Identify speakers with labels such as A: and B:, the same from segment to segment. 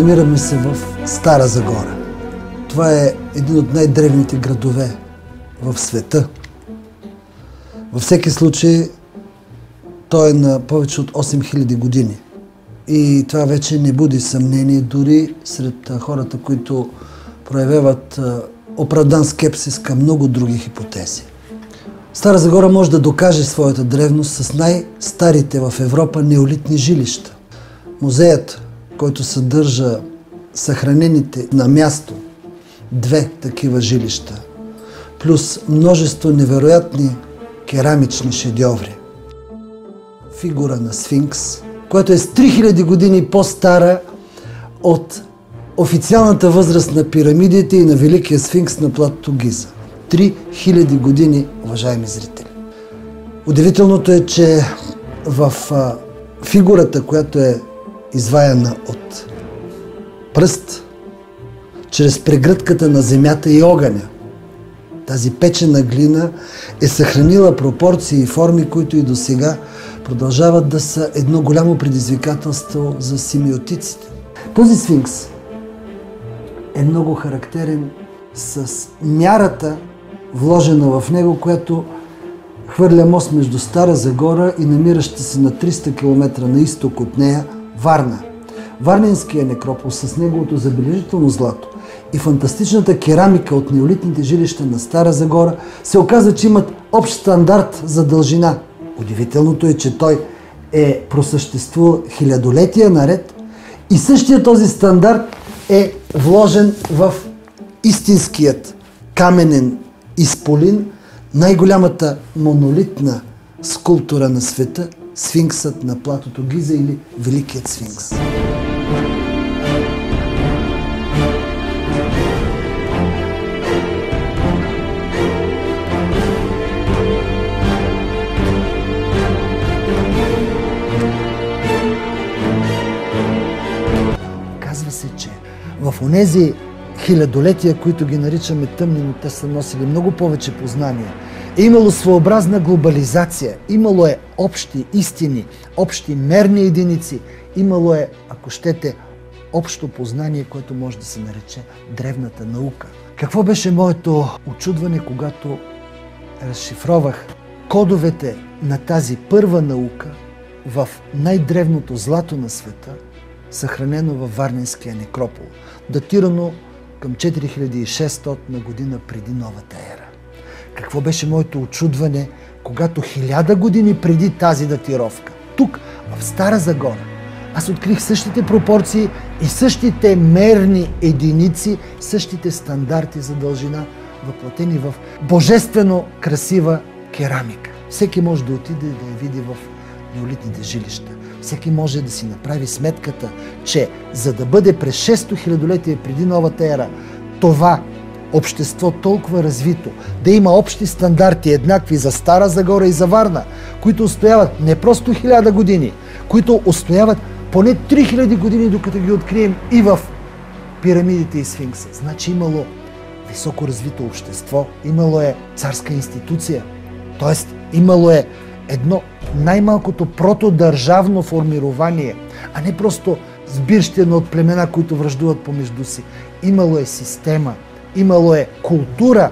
A: Намираме се в Стара Загора. Това е един от най-древните градове в света. Във всеки случай той е на повече от 8000 години. И това вече не буди съмнение дори сред хората, които проявяват оправдан скепсис към много други хипотези. Стара Загора може да докаже своята древност с най-старите в Европа неолитни жилища. Музеят, който съдържа съхранените на място 2 такива жилища, плюс множество невероятни керамични шедьоври. Фигура на Сфинкс, която е с 3000 години по-стара от официалната възраст на пирамидите и на Великия Сфинкс на платото Гиза. 3000 години, уважаеми зрители. Удивителното е, че в фигурата, която е изваяна от пръст, чрез прегръдката на земята и огъня, тази печена глина е съхранила пропорции и форми, които и до сега продължават да са едно голямо предизвикателство за семиотиците. Този сфинкс е много характерен с мярата, вложена в него, която хвърля мост между Стара Загора и намираща се на 300 км на изток от нея Варна. Варненския некропол с неговото забележително злато и фантастичната керамика от неолитните жилища на Стара Загора се оказа, че имат общ стандарт за дължина. Удивителното е, че той е просъществувал хилядолетия наред и същия този стандарт е вложен в истинският каменен изполин, най-голямата монолитна скулптура на света, Сфинксът на платото Гиза или Великият Сфинкс. Казва се, че в онези хилядолетия, които ги наричаме тъмни, но те са носили много повече познания, е имало своеобразна глобализация, имало е общи истини, общи мерни единици, имало е, ако щете, общо познание, което може да се нарече древната наука. Какво беше моето учудване, когато разшифровах кодовете на тази първа наука в най-древното злато на света, съхранено във Варненския некропол, датирано към 4600 година преди новата ера. Какво беше моето очудване, когато 1000 години преди тази датировка, тук, в Стара Загора, аз открих същите пропорции и същите мерни единици, същите стандарти за дължина, въплатени в божествено красива керамика. Всеки може да отиде да я види в неолитните жилища. Всеки може да си направи сметката, че за да бъде през 6-то хилядолетие преди новата ера това общество толкова развито, да има общи стандарти, еднакви за Стара Загора и за Варна, които устояват не просто 1000 години, които устояват поне 3000 години, докато ги открием и в пирамидите и Сфинкса. Значи имало високо развито общество, имало е царска институция, т.е. имало е едно най-малкото протодържавно формирование, а не просто сбирщина от племена, които враждуват помежду си. Имало е система, имало е култура,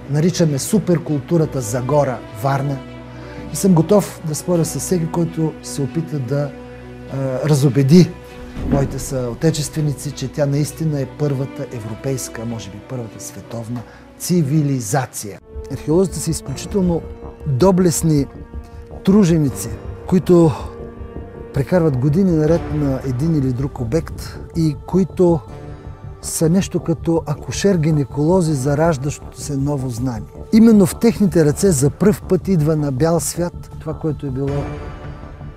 A: наричаме суперкултурата Загора, Варна. И съм готов да споря с всеки, който се опита да разобеди моите съотечественици, че тя наистина е първата европейска, може би първата световна цивилизация. Археолозите са изключително доблестни труженици, които прекарват години наред на един или друг обект и които са нещо като акушер-гинеколози за раждащото се ново знание. Именно в техните ръце за пръв път идва на бял свят това, което е било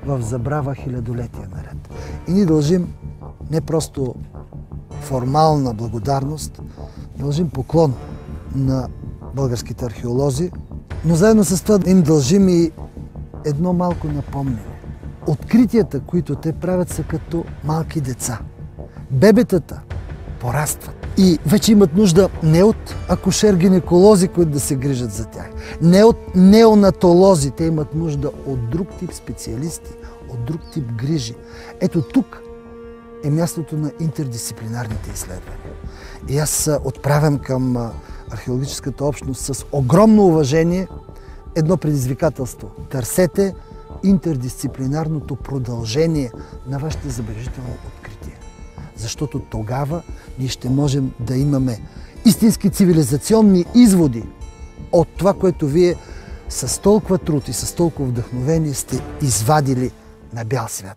A: в забрава хилядолетия наред. И ние дължим не просто формална благодарност, дължим поклон на българските археолози, но заедно с това им дължим и едно малко напомняне. Откритията, които те правят, са като малки деца. Бебетата порастват и вече имат нужда не от акушер-гинеколози, които да се грижат за тях, не от неонатолози, те имат нужда от друг тип специалисти, от друг тип грижи. Ето тук е мястото на интердисциплинарните изследвания. И аз отправям към археологическата общност с огромно уважение едно предизвикателство. Търсете интердисциплинарното продължение на вашите забележителни открития. Защото тогава ние ще можем да имаме истински цивилизационни изводи от това, което вие с толкова труд и с толкова вдъхновение сте извадили на бял свят.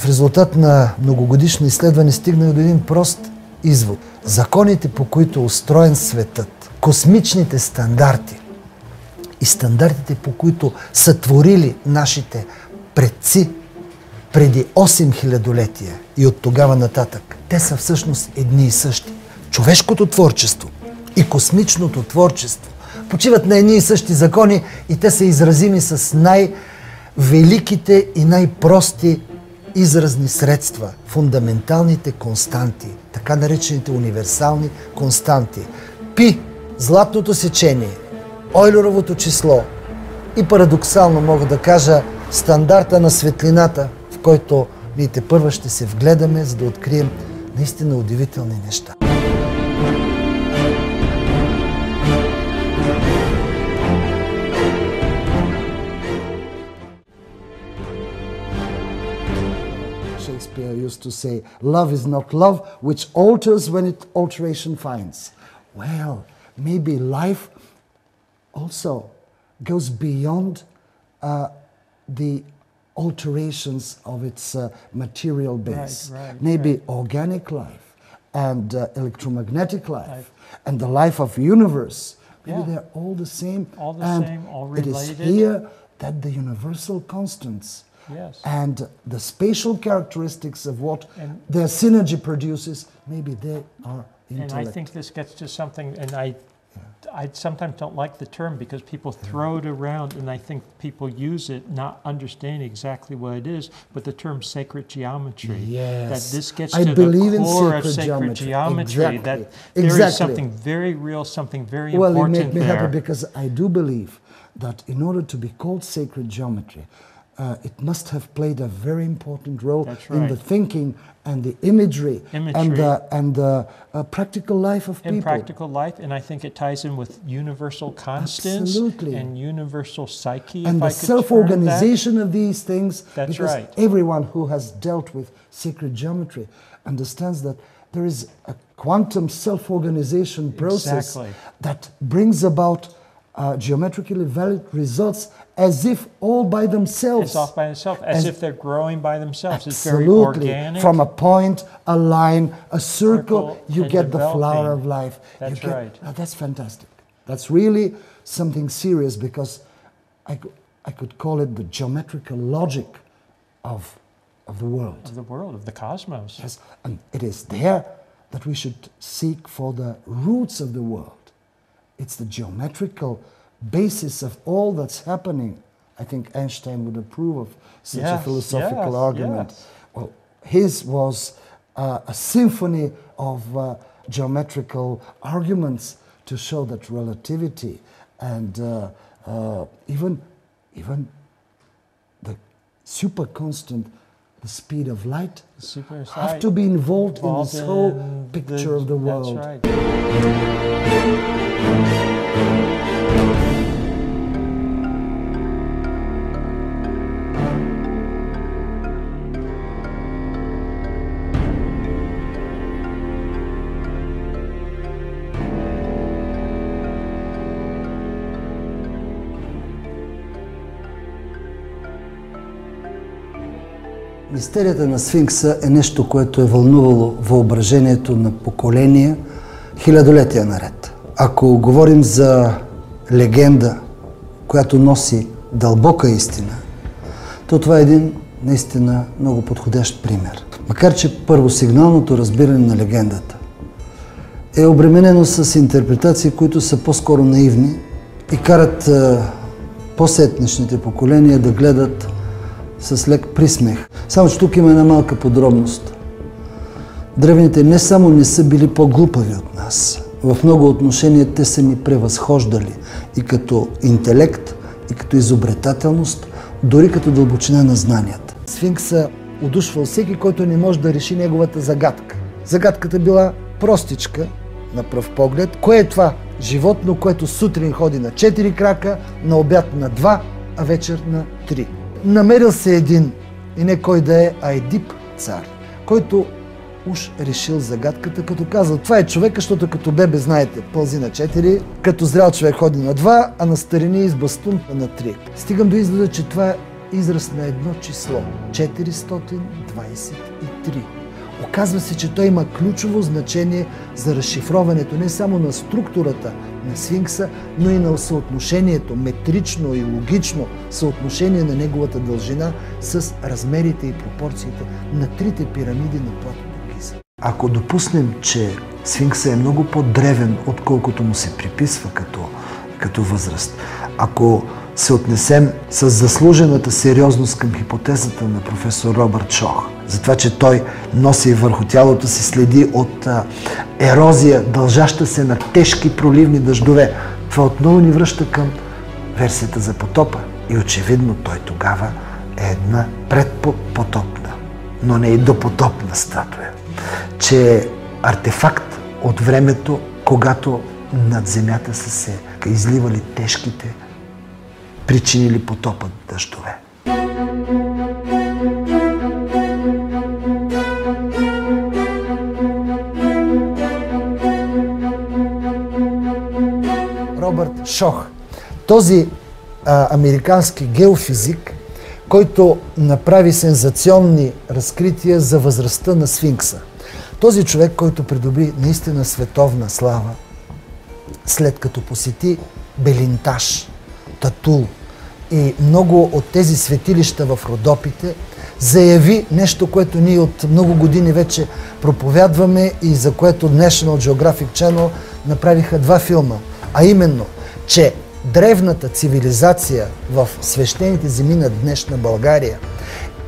A: В резултат на многогодишно изследване стигнах до един прост извод. Законите, по които е устроен светът, космичните стандарти и стандартите, по които са творили нашите предци преди 8 хилядолетия и от тогава нататък, те са всъщност едни и същи. Човешкото творчество и космичното творчество почиват на едни и същи закони и те са изразими с най-великите и най-прости изразни средства, фундаменталните константи, така наречените универсални константи. Пи, златното сечение, Ойлеровото число и парадоксално мога да кажа стандарта на светлината, в който ние тепърва ще се вгледаме, за да открием наистина удивителни неща. Shakespeare used to say, love is not love, which alters when it alteration finds. Well, maybe life also goes beyond the alterations of its material base. Maybe organic life and electromagnetic life and the life of the universe, maybe they're all the same.
B: All the same, all related.
A: It is here that the universal constants and the spatial characteristics of what their synergy produces, maybe they are intellect.
B: And I think this gets to something, and I sometimes don't like the term because people throw it around, and I think people use it not understanding exactly what it is, but the term sacred geometry.
A: Yes.
B: That this gets
A: I
B: to
A: believe
B: the
A: in
B: core of
A: sacred
B: sacred geometry.
A: Exactly.
B: That there is something very real, something very important there.
A: Well, it makes me happy because I do believe that in order to be called sacred geometry, it must have played a very important role in the thinking and the imagery. and the practical life of people.
B: In practical life, and I think it ties in with universal constants and universal psyche.
A: And the self-organization of these things.
B: That's
A: because everyone who has dealt with sacred geometry understands that there is a quantum self-organization process that brings about geometrically valid results as if all by themselves.
B: It's off by themselves, as if they're growing by themselves.
A: Absolutely.
B: It's very organic.
A: From a point, a line, a circle, you get the flower of life.
B: That's right.
A: That's fantastic. That's really something serious because I could call it the geometrical logic of the world.
B: Of the world, of the cosmos.
A: Yes, and it is there that we should seek for the roots of the world. It's the geometrical basis of all that's happening. I think Einstein would approve of such a philosophical argument. Well, his was a symphony of geometrical arguments to show that relativity and even the super constant, the speed of light, have to be involved in this whole picture of the world.
B: That's right.
A: Мистерията на Сфинкса е нещо, което е вълнувало въображението на поколения хилядолетия наред. Ако говорим за легенда, която носи дълбока истина, то това е един наистина много подходящ пример. Макар че първосигналното разбиране на легендата е обременено с интерпретации, които са по-скоро наивни и карат по-сетнешните поколения да гледат с лек присмех. Само че тук има една малка подробност. Древните не само не са били по-глупави от нас, В много отношения те са ни превъзхождали и като интелект, и като изобретателност, дори като дълбочина на знанията. Сфинкса удушвал всеки, който не може да реши неговата загадка. Загадката била простичка, на пръв поглед. Кое е това животно, което сутрин ходи на 4 крака, на обяд на 2, а вечер на 3? Намерил се един, и не кой да е, а Едип цар, който уж решил загадката, като казал: това е човека, защото като бебе, знаете, пълзи на 4, като зрял човек ходи на 2, а на старини с бастун на 3. Стигам до извода, че това е израз на едно число – 423. Оказва се, че той има ключово значение за разшифроването не само на структурата на сфинкса, но и на съотношението, метрично и логично съотношение на неговата дължина с размерите и пропорциите на трите пирамиди на Платон и Гиза. Ако допуснем, че сфинкса е много по-древен, отколкото му се приписва като възраст, ако се отнесем с заслужената сериозност към хипотезата на професор Робърт Шох, за това, че той носи върху тялото си следи от ерозия, дължаща се на тежки проливни дъждове, това отново ни връща към версията за потопа. И очевидно той тогава е една предпотопна, но не и допотопна статуя, че е артефакт от времето, когато над земята са се изливали тежките, причинили потопът дъждове. Робърт Шох, този американски геофизик, който направи сензационни разкрития за възрастта на сфинкса. Този човек, който придоби наистина световна слава, след като посети Белинташ, Татул и много от тези светилища в Родопите, заяви нещо, което ние от много години вече проповядваме и за което National Geographic Channel направиха 2 филма, а именно, че древната цивилизация в свещените земи на днешна България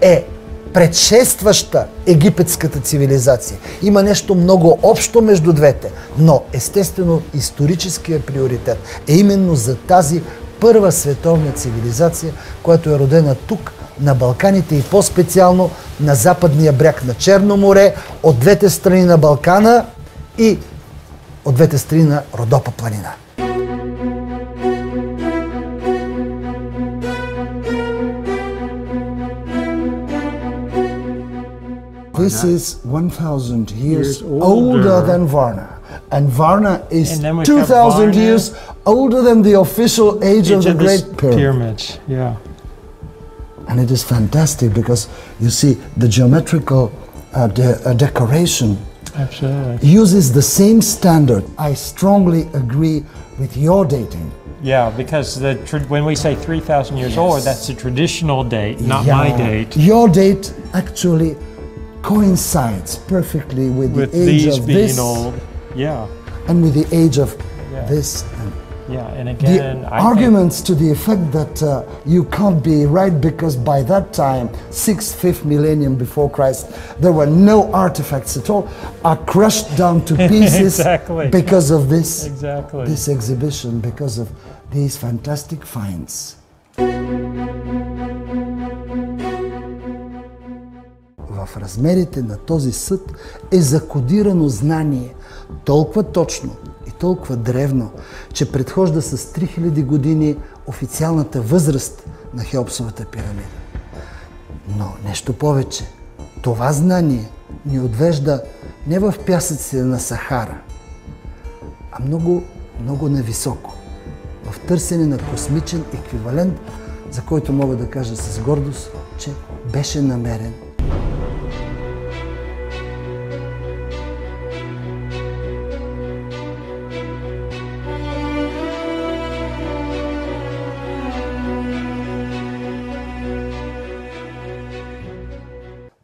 A: е предшестваща египетската цивилизация. Има нещо много общо между двете, но естествено историческият приоритет е именно за тази първа световна цивилизация, която е родена тук, на Балканите и по-специално на западния бряг на Черно море, от двете страни на Балкана и от двете страни на Родопа планина. This is 1,000 years older than Varna. And Varna is 2,000 years older than the official age of the Great Pyramid.
B: Yeah.
A: And it is fantastic because you see the geometrical decoration uses the same standard. I strongly agree with your dating.
B: Yeah, because when we say 3,000 years old, that's the traditional date, not my date.
A: Your date actually coincides perfectly with the age of this
B: old. Yeah.
A: And with the age of this.
B: And again,
A: the arguments to the effect that you can't be right because by that time, 6th, 5th millennium before Christ, there were no artifacts at all, are crushed down to pieces because of this exhibition, because of these fantastic finds. В размерите на този съд е закодирано знание, толкова точно и толкова древно, че предхожда с 3000 години официалната възраст на Хеопсовата пирамида. Но нещо повече, това знание ни отвежда не в пясъците на Сахара, а много, много нависоко, в търсене на космичен еквивалент, за който мога да кажа с гордост, че беше намерен.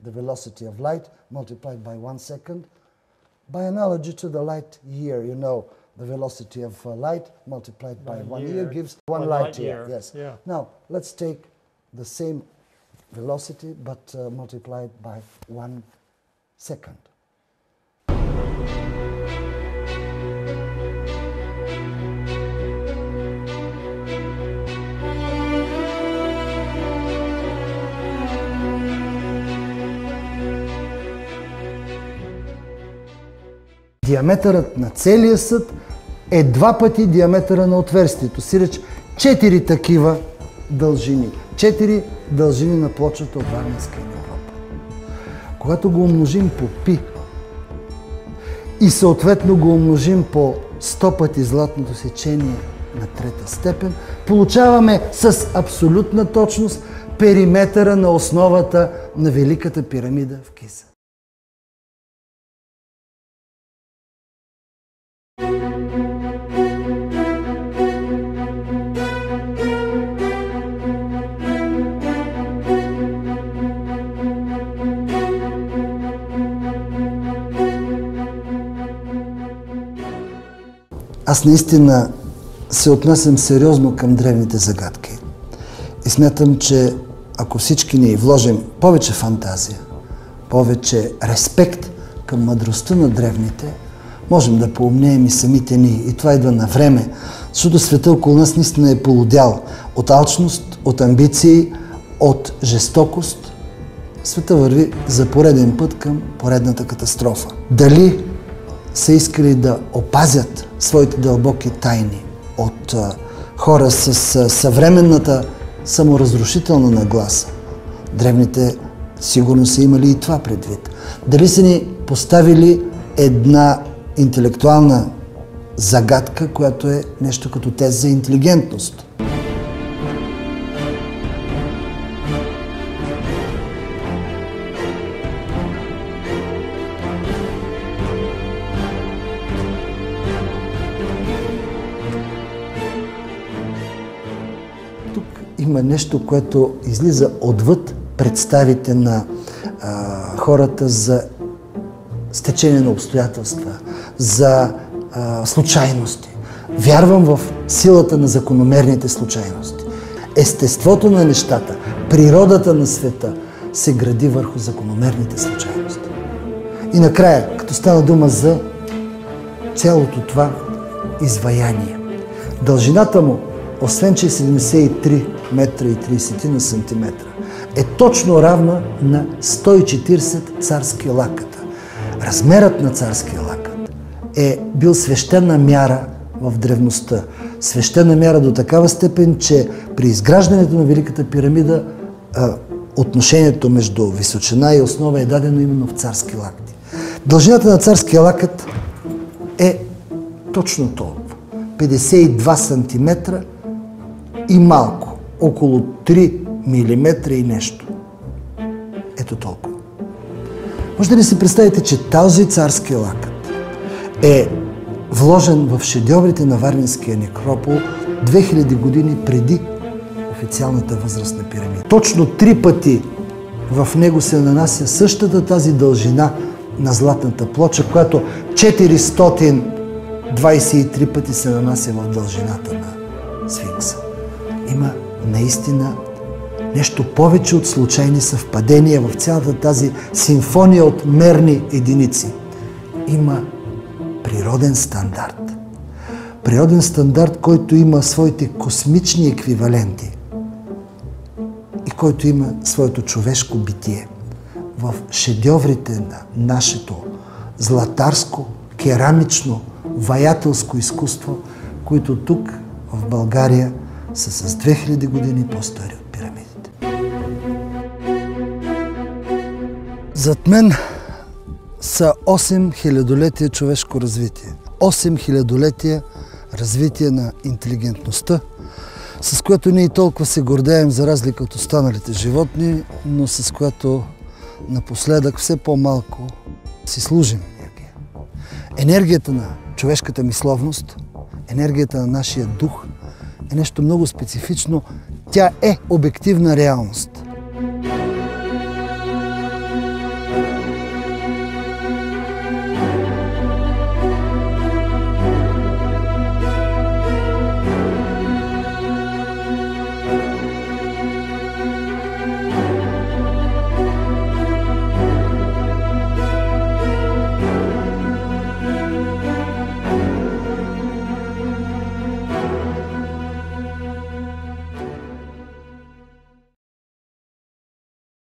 A: The velocity of light multiplied by 1 second. By analogy to the light year, you know, the velocity of light multiplied by 1 year gives 1 light year. Yes. Yeah. Now, let's take the same velocity but multiplied by 1 second. Диаметърът на целия съд е 2 пъти диаметъра на отверстието. Сиреч 4 такива дължини. 4 дължини на плочата от Варненска Европа. Когато го умножим по пи и съответно го умножим по 100 пъти златното сечение на 3-та степен, получаваме с абсолютна точност периметъра на основата на Великата пирамида в Гиза. Аз наистина се отнасям сериозно към древните загадки и смятам, че ако всички ние вложим повече фантазия, повече респект към мъдростта на древните, можем да поумнеем и самите ние. И това идва на време, защото света около нас наистина е полудял от алчност, от амбиции, от жестокост. Света върви за пореден път към поредната катастрофа. Дали са искали да опазят своите дълбоки тайни от хора с съвременната саморазрушителна нагласа? Древните сигурно са имали и това предвид. Дали са ни поставили една интелектуална загадка, която е нещо като тест за интелигентност? Тук има нещо, което излиза отвъд представите на хората за стечение на обстоятелства, за случайности. Вярвам в силата на закономерните случайности. Естеството на нещата, природата на света се гради върху закономерните случайности. И накрая, като стана дума за цялото това изваяние, дължината му, освен че е 73 метра и 30 сантиметра, е точно равна на 140 царски лакъта. Размерът на царския лакът е бил свещена мяра в древността. Свещена мяра до такава степен, че при изграждането на Великата пирамида отношението между височина и основа е дадено именно в царски лакти. Дължината на царския лакът е точно толкова. 52 сантиметра и малко. Около 3 милиметра и нещо. Ето толкова. Може да ли си представите, че този царски лакът е вложен в шедьоврите на Варненския некропол 2000 години преди официалната възраст на пирамида. Точно 3 пъти в него се нанася същата тази дължина на златната плоча, която 423 пъти се нанася в дължината на Сфинкса. Има наистина нещо повече от случайни съвпадения в цялата тази симфония от мерни единици. Има природен стандарт. Природен стандарт, който има своите космични еквиваленти и който има своето човешко битие. В шедьоврите на нашето златарско, керамично, ваятелско изкуство, които тук в България са с 2000 години по-стари от пирамидите. Зад мен са 8 хилядолетия човешко развитие. 8 хилядолетия развитие на интелигентността, с което ние толкова се гордеем за разлика от останалите животни, но с което напоследък все по-малко си служим. Енергията на човешката мисловност, енергията на нашия дух е нещо много специфично. Тя е обективна реалност.